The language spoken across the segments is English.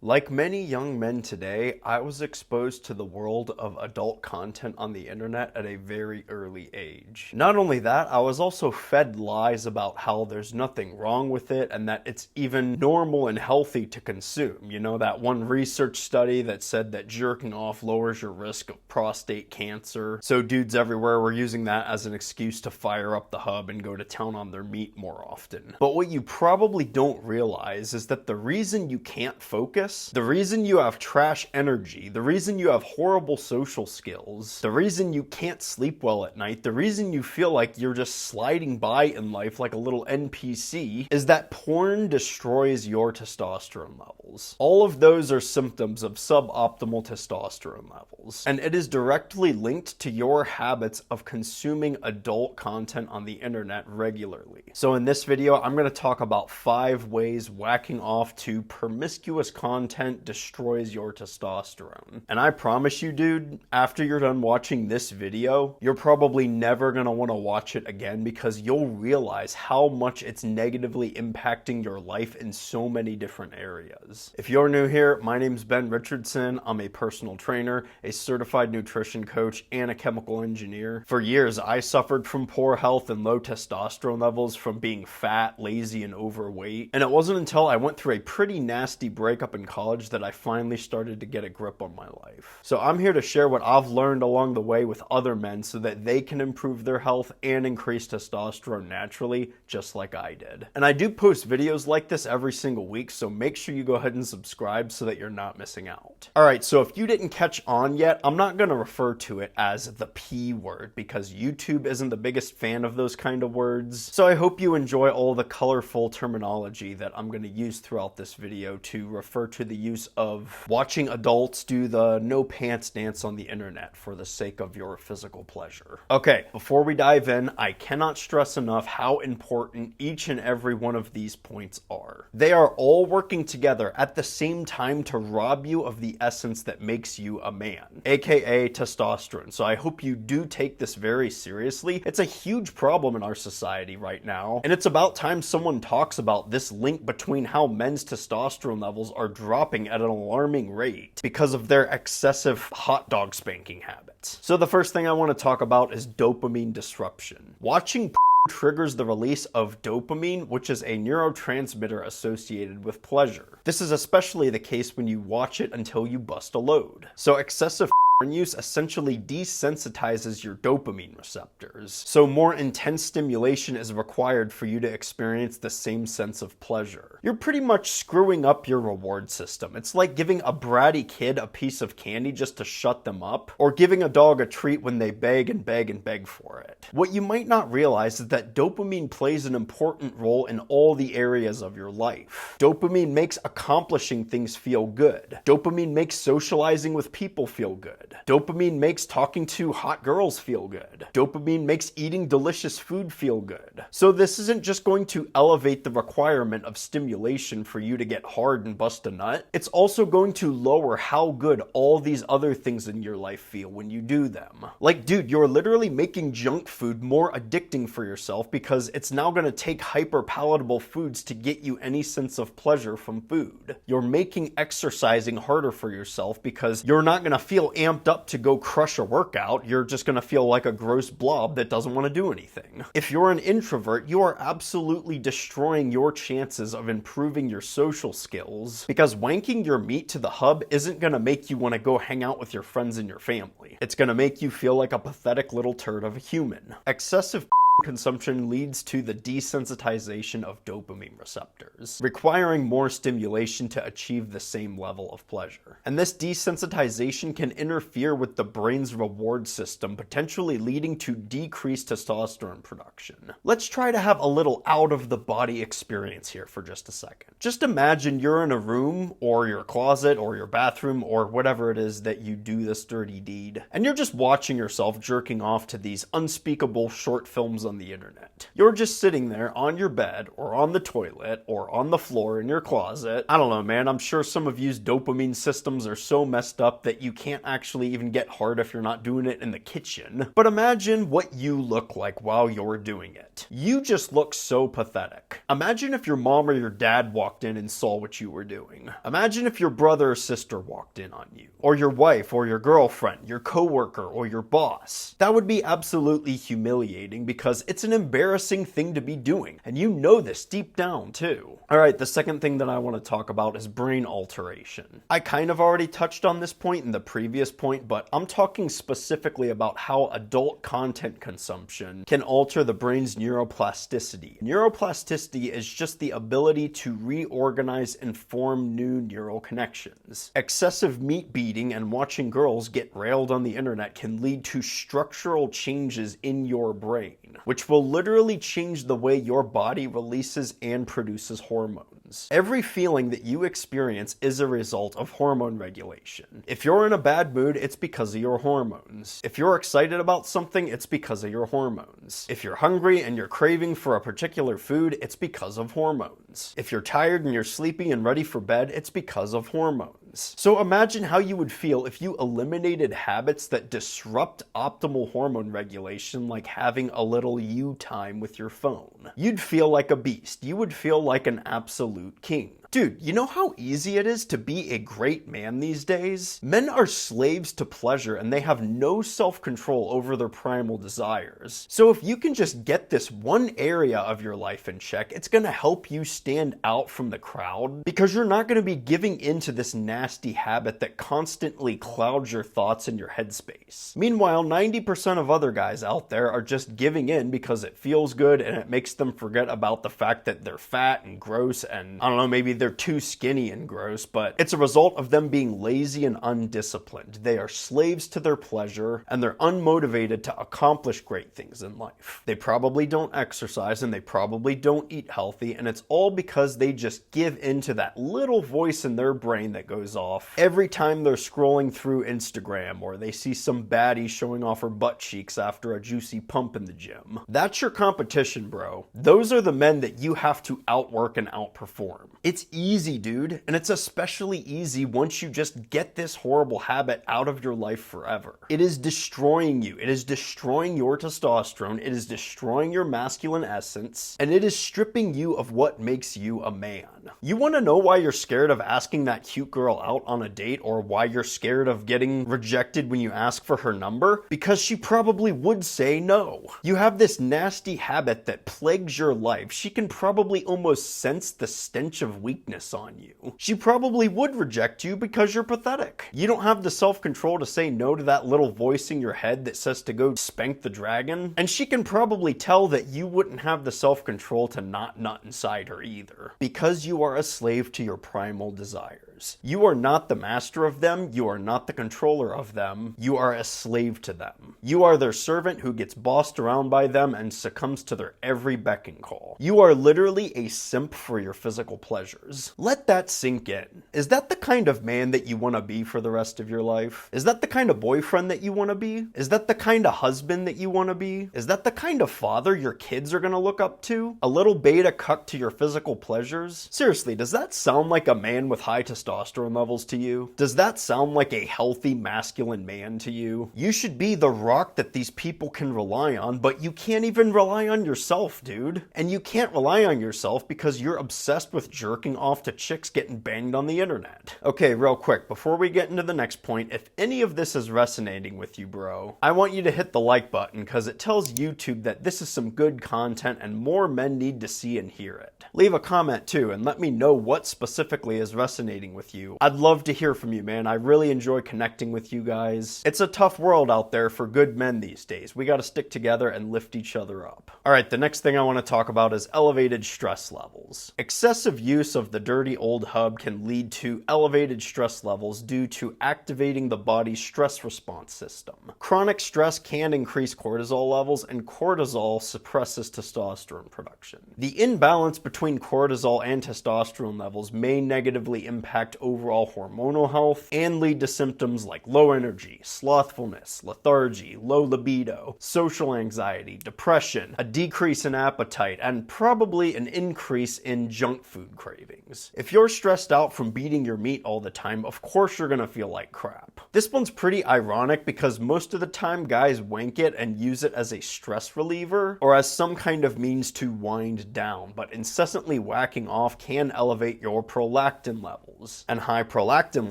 Like many young men today, I was exposed to the world of adult content on the internet at a very early age. Not only that, I was also fed lies about how there's nothing wrong with it and that it's even normal and healthy to consume. You know, that one research study that said that jerking off lowers your risk of prostate cancer. So dudes everywhere were using that as an excuse to fire up the hub and go to town on their meat more often. But what you probably don't realize is that the reason you can't focus, the reason you have trash energy, the reason you have horrible social skills, the reason you can't sleep well at night, the reason you feel like you're just sliding by in life like a little NPC is that porn destroys your testosterone levels. All of those are symptoms of suboptimal testosterone levels, and it is directly linked to your habits of consuming adult content on the internet regularly. So in this video, I'm going to talk about 5 ways whacking off to promiscuous content destroys your testosterone. And I promise you, dude, after you're done watching this video, you're probably never gonna want to watch it again because you'll realize how much it's negatively impacting your life in so many different areas. If you're new here, my name's Ben Richardson. I'm a personal trainer, a certified nutrition coach, and a chemical engineer. For years, I suffered from poor health and low testosterone levels from being fat, lazy, and overweight. And it wasn't until I went through a pretty nasty breakup in college that I finally started to get a grip on my life. So I'm here to share what I've learned along the way with other men so that they can improve their health and increase testosterone naturally, just like I did. And I do post videos like this every single week, so make sure you go ahead and subscribe so that you're not missing out. Alright, so if you didn't catch on yet, I'm not going to refer to it as the P word because YouTube isn't the biggest fan of those kind of words. So I hope you enjoy all the colorful terminology that I'm going to use throughout this video to refer to the use of watching adults do the no pants dance on the internet for the sake of your physical pleasure. Okay, before we dive in, I cannot stress enough how important each and every one of these points are. They are all working together at the same time to rob you of the essence that makes you a man, aka testosterone. So I hope you do take this very seriously. It's a huge problem in our society right now, and it's about time someone talks about this link between how men's testosterone levels are dropping at an alarming rate because of their excessive hot dog spanking habits. So the first thing I want to talk about is dopamine disruption. Watching triggers the release of dopamine, which is a neurotransmitter associated with pleasure. This is especially the case when you watch it until you bust a load. So excessive use essentially desensitizes your dopamine receptors, so more intense stimulation is required for you to experience the same sense of pleasure. You're pretty much screwing up your reward system. It's like giving a bratty kid a piece of candy just to shut them up, or giving a dog a treat when they beg and beg and beg for it. What you might not realize is that dopamine plays an important role in all the areas of your life. Dopamine makes accomplishing things feel good. Dopamine makes socializing with people feel good. Dopamine makes talking to hot girls feel good. Dopamine makes eating delicious food feel good. So this isn't just going to elevate the requirement of stimulation for you to get hard and bust a nut. It's also going to lower how good all these other things in your life feel when you do them. Like, dude, you're literally making junk food more addicting for yourself because it's now going to take hyper palatable foods to get you any sense of pleasure from food. You're making exercising harder for yourself because you're not going to feel amped up to go crush a workout. You're just going to feel like a gross blob that doesn't want to do anything. If you're an introvert, you are absolutely destroying your chances of improving your social skills because wanking your meat to the hub isn't going to make you want to go hang out with your friends and your family. It's going to make you feel like a pathetic little turd of a human. Excessive consumption leads to the desensitization of dopamine receptors, requiring more stimulation to achieve the same level of pleasure. And this desensitization can interfere with the brain's reward system, potentially leading to decreased testosterone production. Let's try to have a little out-of-the-body experience here for just a second. Just imagine you're in a room, or your closet, or your bathroom, or whatever it is that you do this dirty deed, and you're just watching yourself jerking off to these unspeakable short films on the internet. You're just sitting there on your bed or on the toilet or on the floor in your closet. I don't know, man. I'm sure some of you's dopamine systems are so messed up that you can't actually even get hard if you're not doing it in the kitchen. But imagine what you look like while you're doing it. You just look so pathetic. Imagine if your mom or your dad walked in and saw what you were doing. Imagine if your brother or sister walked in on you, or your wife or your girlfriend, your coworker or your boss. That would be absolutely humiliating because it's an embarrassing thing to be doing, and you know this deep down too. Alright, the second thing that I want to talk about is brain alteration. I kind of already touched on this point in the previous point, but I'm talking specifically about how adult content consumption can alter the brain's neuroplasticity. Neuroplasticity is just the ability to reorganize and form new neural connections. Excessive meat beating and watching girls get railed on the internet can lead to structural changes in your brain, which will literally change the way your body releases and produces hormones. Every feeling that you experience is a result of hormone regulation. If you're in a bad mood, it's because of your hormones. If you're excited about something, it's because of your hormones. If you're hungry and you're craving for a particular food, it's because of hormones. If you're tired and you're sleepy and ready for bed, it's because of hormones. So imagine how you would feel if you eliminated habits that disrupt optimal hormone regulation, like having a little you time with your phone. You'd feel like a beast. You would feel like an absolute king. Dude, you know how easy it is to be a great man these days? Men are slaves to pleasure and they have no self-control over their primal desires. So if you can just get this one area of your life in check, it's gonna help you stand out from the crowd because you're not gonna be giving into this nasty habit that constantly clouds your thoughts and your headspace. Meanwhile, 90% of other guys out there are just giving in because it feels good and it makes them forget about the fact that they're fat and gross and, I don't know, maybe they're too skinny and gross, but it's a result of them being lazy and undisciplined. They are slaves to their pleasure and they're unmotivated to accomplish great things in life. They probably don't exercise and they probably don't eat healthy, and it's all because they just give into that little voice in their brain that goes off every time they're scrolling through Instagram or they see some baddie showing off her butt cheeks after a juicy pump in the gym. That's your competition, bro. Those are the men that you have to outwork and outperform. It's easy, dude, and it's especially easy once you just get this horrible habit out of your life forever. It is destroying you. It is destroying your testosterone. It is destroying your masculine essence, and it is stripping you of what makes you a man. You want to know why you're scared of asking that cute girl out on a date, or why you're scared of getting rejected when you ask for her number? Because she probably would say no. You have this nasty habit that plagues your life. She can probably almost sense the stench of weakness on you. She probably would reject you because you're pathetic. You don't have the self-control to say no to that little voice in your head that says to go spank the dragon, and she can probably tell that you wouldn't have the self-control to not nut inside her either, because you are a slave to your primal desires. You are not the master of them. You are not the controller of them. You are a slave to them. You are their servant who gets bossed around by them and succumbs to their every beck and call. You are literally a simp for your physical pleasures. Let that sink in. Is that the kind of man that you want to be for the rest of your life? Is that the kind of boyfriend that you want to be? Is that the kind of husband that you want to be? Is that the kind of father your kids are going to look up to? A little beta cuck to your physical pleasures? Seriously, does that sound like a man with high testosterone levels to you? Does that sound like a healthy masculine man to you? You should be the rock that these people can rely on, but you can't even rely on yourself, dude. And you can't rely on yourself because you're obsessed with jerking off to chicks getting banged on the internet. Okay, real quick, before we get into the next point, if any of this is resonating with you, bro, I want you to hit the like button because it tells YouTube that this is some good content and more men need to see and hear it. Leave a comment too and let me know what specifically is resonating with you. I'd love to hear from you, man. I really enjoy connecting with you guys. It's a tough world out there for good men these days. We gotta stick together and lift each other up. Alright, the next thing I want to talk about is elevated stress levels. Excessive use of the dirty old hub can lead to elevated stress levels due to activating the body's stress response system. Chronic stress can increase cortisol levels, and cortisol suppresses testosterone production. The imbalance between cortisol and testosterone levels may negatively impact impact overall hormonal health and lead to symptoms like low energy, slothfulness, lethargy, low libido, social anxiety, depression, a decrease in appetite, and probably an increase in junk food cravings. If you're stressed out from beating your meat all the time, of course you're gonna feel like crap. This one's pretty ironic because most of the time guys wank it and use it as a stress reliever or as some kind of means to wind down, but incessantly whacking off can elevate your prolactin levels, and high prolactin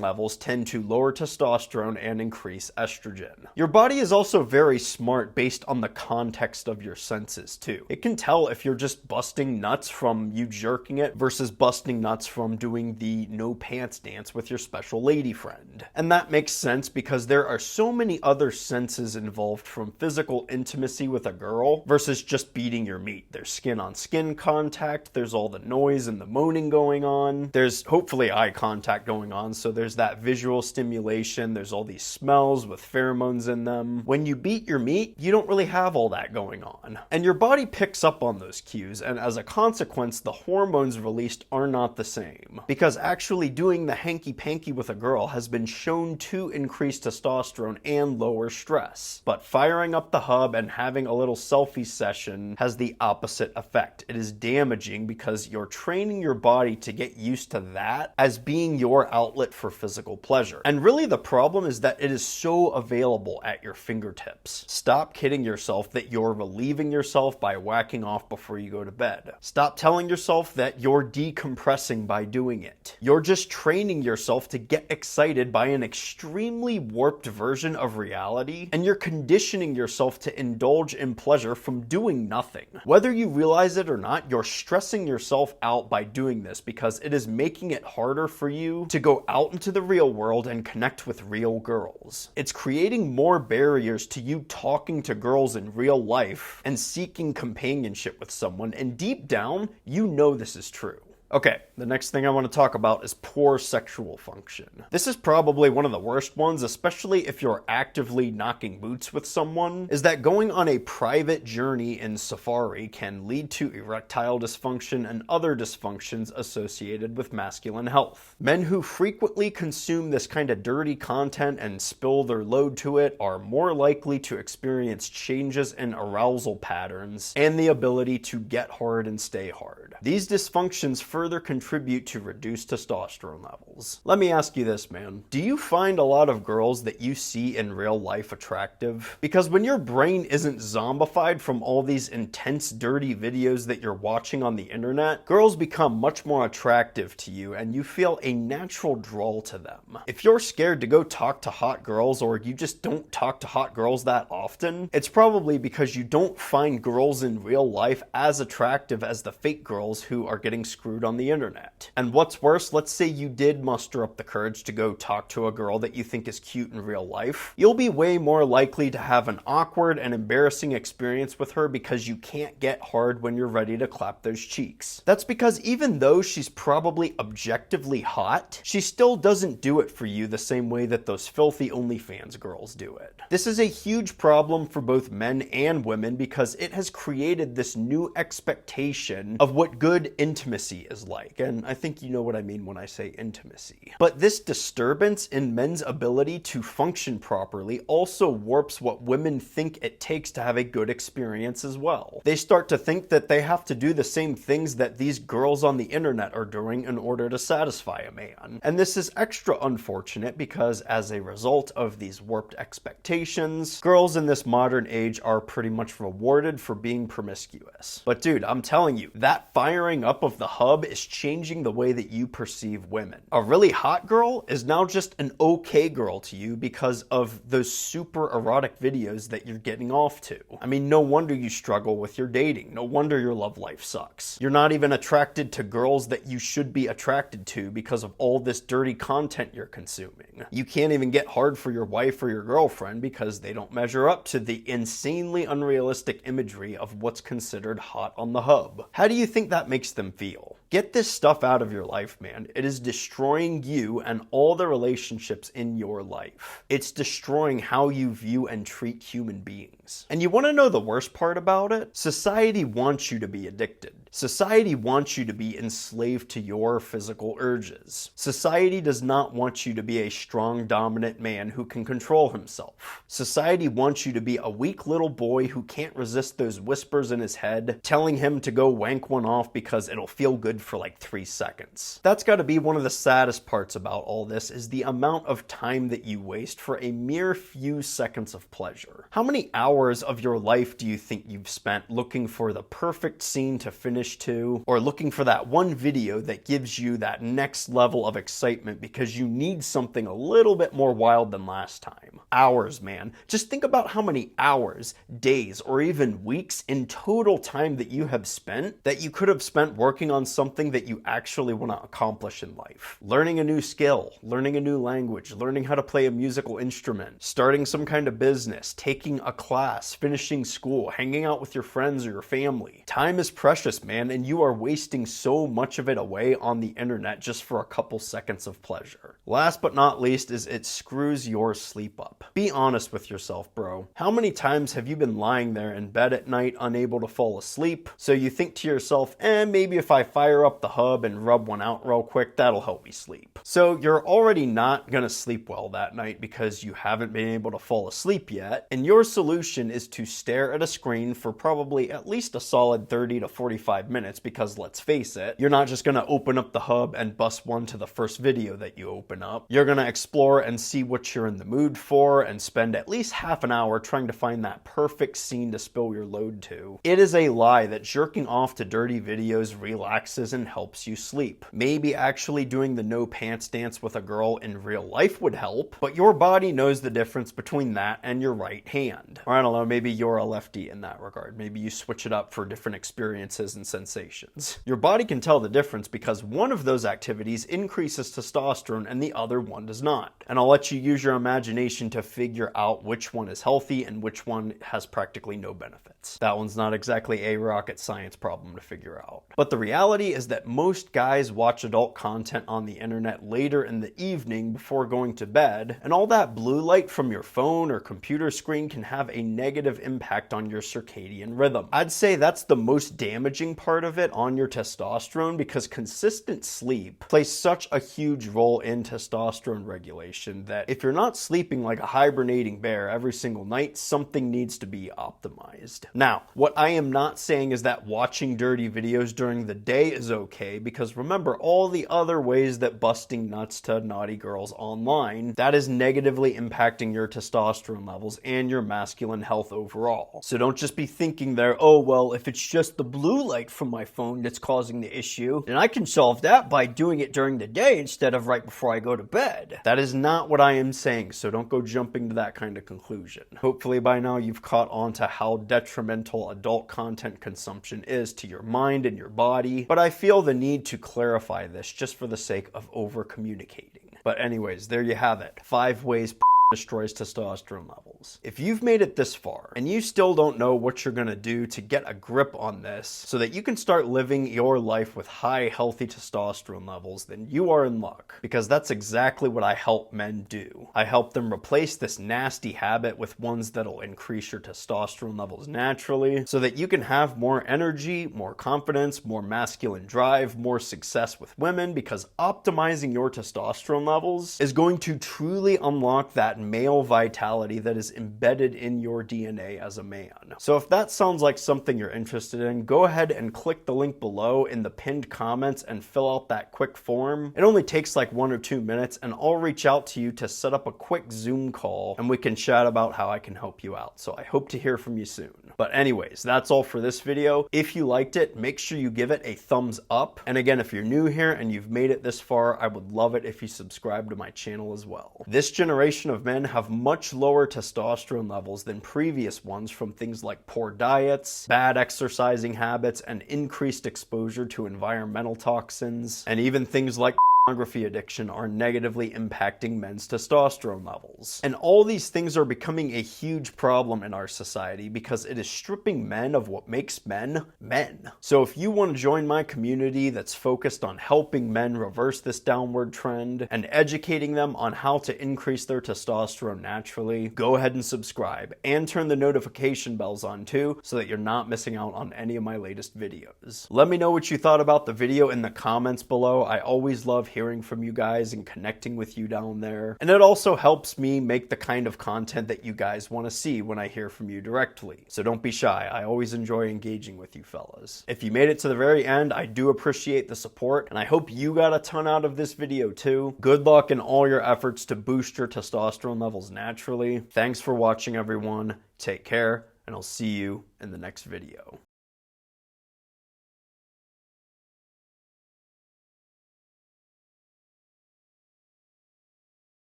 levels tend to lower testosterone and increase estrogen. Your body is also very smart based on the context of your senses too. It can tell if you're just busting nuts from you jerking it versus busting nuts from doing the no pants dance with your special lady friend. And that makes sense because there are so many other senses involved, from physical intimacy with a girl versus just beating your meat. There's skin on skin contact, there's all the noise and the moaning going on, there's hopefully eye contact going on, so there's that visual stimulation, there's all these smells with pheromones in them. When you beat your meat, you don't really have all that going on. And your body picks up on those cues, and as a consequence, the hormones released are not the same. Because actually doing the hanky-panky with a girl has been shown to increase testosterone and lower stress. But firing up the hub and having a little selfie session has the opposite effect. It is damaging because you're training your body to get used to that as being your outlet for physical pleasure. And really the problem is that it is so available at your fingertips. Stop kidding yourself that you're relieving yourself by whacking off before you go to bed. Stop telling yourself that you're decompressing by doing it. You're just training yourself to get excited by an extremely warped version of reality, and you're conditioning yourself to indulge in pleasure from doing nothing. Whether you realize it or not, you're stressing yourself out by doing this because it is making it harder for you to go out into the real world and connect with real girls. It's creating more barriers to you talking to girls in real life and seeking companionship with someone, and deep down, you know this is true. Okay, the next thing I want to talk about is poor sexual function. This is probably one of the worst ones, especially if you're actively knocking boots with someone, is that going on a private journey in Safari can lead to erectile dysfunction and other dysfunctions associated with masculine health. Men who frequently consume this kind of dirty content and spill their load to it are more likely to experience changes in arousal patterns and the ability to get hard and stay hard. These dysfunctions further contribute to reduced testosterone levels. Let me ask you this, man. Do you find a lot of girls that you see in real life attractive? Because when your brain isn't zombified from all these intense, dirty videos that you're watching on the internet, girls become much more attractive to you and you feel a natural draw to them. If you're scared to go talk to hot girls, or you just don't talk to hot girls that often, it's probably because you don't find girls in real life as attractive as the fake girls who are getting screwed on the internet. And what's worse, let's say you did muster up the courage to go talk to a girl that you think is cute in real life. You'll be way more likely to have an awkward and embarrassing experience with her because you can't get hard when you're ready to clap those cheeks. That's because even though she's probably objectively hot, she still doesn't do it for you the same way that those filthy OnlyFans girls do it. This is a huge problem for both men and women because it has created this new expectation of what good intimacy is like, and I think you know what I mean when I say intimacy. But this disturbance in men's ability to function properly also warps what women think it takes to have a good experience as well. They start to think that they have to do the same things that these girls on the internet are doing in order to satisfy a man. And this is extra unfortunate because as a result of these warped expectations, girls in this modern age are pretty much rewarded for being promiscuous. But dude, I'm telling you, that firing up of the hub is changing the way that you perceive women. A really hot girl is now just an okay girl to you because of those super erotic videos that you're getting off to. I mean, no wonder you struggle with your dating. No wonder your love life sucks. You're not even attracted to girls that you should be attracted to because of all this dirty content you're consuming. You can't even get hard for your wife or your girlfriend because they don't measure up to the insanely unrealistic imagery of what's considered hot on the hub. How do you think that makes them feel? Get this stuff out of your life, man. It is destroying you and all the relationships in your life. It's destroying how you view and treat human beings. And you want to know the worst part about it? Society wants you to be addicted. Society wants you to be enslaved to your physical urges. Society does not want you to be a strong, dominant man who can control himself. Society wants you to be a weak little boy who can't resist those whispers in his head telling him to go wank one off because it'll feel good for like 3 seconds. That's got to be one of the saddest parts about all this, is the amount of time that you waste for a mere few seconds of pleasure. How many hours of your life do you think you've spent looking for the perfect scene to finish to, or looking for that one video that gives you that next level of excitement because you need something a little bit more wild than last time? Hours, man. Just think about how many hours, days, or even weeks in total time that you have spent that you could have spent working on something that you actually want to accomplish in life. Learning a new skill, learning a new language, learning how to play a musical instrument, starting some kind of business, taking a class, finishing school, hanging out with your friends or your family. Time is precious, man, and you are wasting so much of it away on the internet just for a couple seconds of pleasure. Last but not least is it screws your sleep up. Be honest with yourself, bro. How many times have you been lying there in bed at night unable to fall asleep, so you think to yourself, maybe if I fire up the hub and rub one out real quick, that'll help me sleep. So you're already not gonna sleep well that night because you haven't been able to fall asleep yet, and your solution is to stare at a screen for probably at least a solid 30 to 45 minutes because let's face it, you're not just gonna open up the hub and bust one to the first video that you open up. You're gonna explore and see what you're in the mood for and spend at least half an hour trying to find that perfect scene to spill your load to. It is a lie that jerking off to dirty videos relaxes and helps you sleep. Maybe actually doing the no pants dance with a girl in real life would help, but your body knows the difference between that and your right hand. Or I don't know, maybe you're a lefty in that regard. Maybe you switch it up for different experiences and sensations. Your body can tell the difference because one of those activities increases testosterone and the other one does not. And I'll let you use your imagination to figure out which one is healthy and which one has practically no benefits. That one's not exactly a rocket science problem to figure out. But the reality is that most guys watch adult content on the internet later in the evening before going to bed, and all that blue light from your phone or computer screen can have a negative impact on your circadian rhythm. I'd say that's the most damaging part of it on your testosterone because consistent sleep plays such a huge role in testosterone regulation that if you're not sleeping like a hibernating bear every single night, something needs to be optimized. Now, what I am not saying is that watching dirty videos during the day is okay, because remember all the other ways that busting nuts to naughty girls online, that is negatively impacting your testosterone levels and your masculine health overall. So don't just be thinking there, oh well, if it's just the blue light from my phone that's causing the issue, then I can solve that by doing it during the day instead of right before I go to bed. That is not what I am saying, so don't go jumping to that kind of conclusion. Hopefully by now you've caught on to how detrimental adult content consumption is to your mind and your body, but I feel the need to clarify this just for the sake of over communicating. But anyways, there you have it. 5 ways destroys testosterone levels. If you've made it this far and you still don't know what you're gonna do to get a grip on this so that you can start living your life with high, healthy testosterone levels, then you are in luck, because that's exactly what I help men do. I help them replace this nasty habit with ones that'll increase your testosterone levels naturally so that you can have more energy, more confidence, more masculine drive, more success with women, because optimizing your testosterone levels is going to truly unlock that male vitality that is embedded in your DNA as a man. So if that sounds like something you're interested in, go ahead and click the link below in the pinned comments and fill out that quick form. It only takes like 1 or 2 minutes, and I'll reach out to you to set up a quick Zoom call and we can chat about how I can help you out. So I hope to hear from you soon. But anyways, that's all for this video. If you liked it, make sure you give it a thumbs up. And again, if you're new here and you've made it this far, I would love it if you subscribe to my channel as well. This generation of men have much lower testosterone levels than previous ones from things like poor diets, bad exercising habits, and increased exposure to environmental toxins, and even things like pornography addiction are negatively impacting men's testosterone levels. And all these things are becoming a huge problem in our society because it is stripping men of what makes men men. So if you want to join my community that's focused on helping men reverse this downward trend and educating them on how to increase their testosterone naturally, go ahead and subscribe and turn the notification bells on too so that you're not missing out on any of my latest videos. Let me know what you thought about the video in the comments below. I always love hearing from you guys and connecting with you down there. And it also helps me make the kind of content that you guys want to see when I hear from you directly. So don't be shy. I always enjoy engaging with you fellas. If you made it to the very end, I do appreciate the support, and I hope you got a ton out of this video too. Good luck in all your efforts to boost your testosterone levels naturally. Thanks for watching, everyone. Take care, and I'll see you in the next video.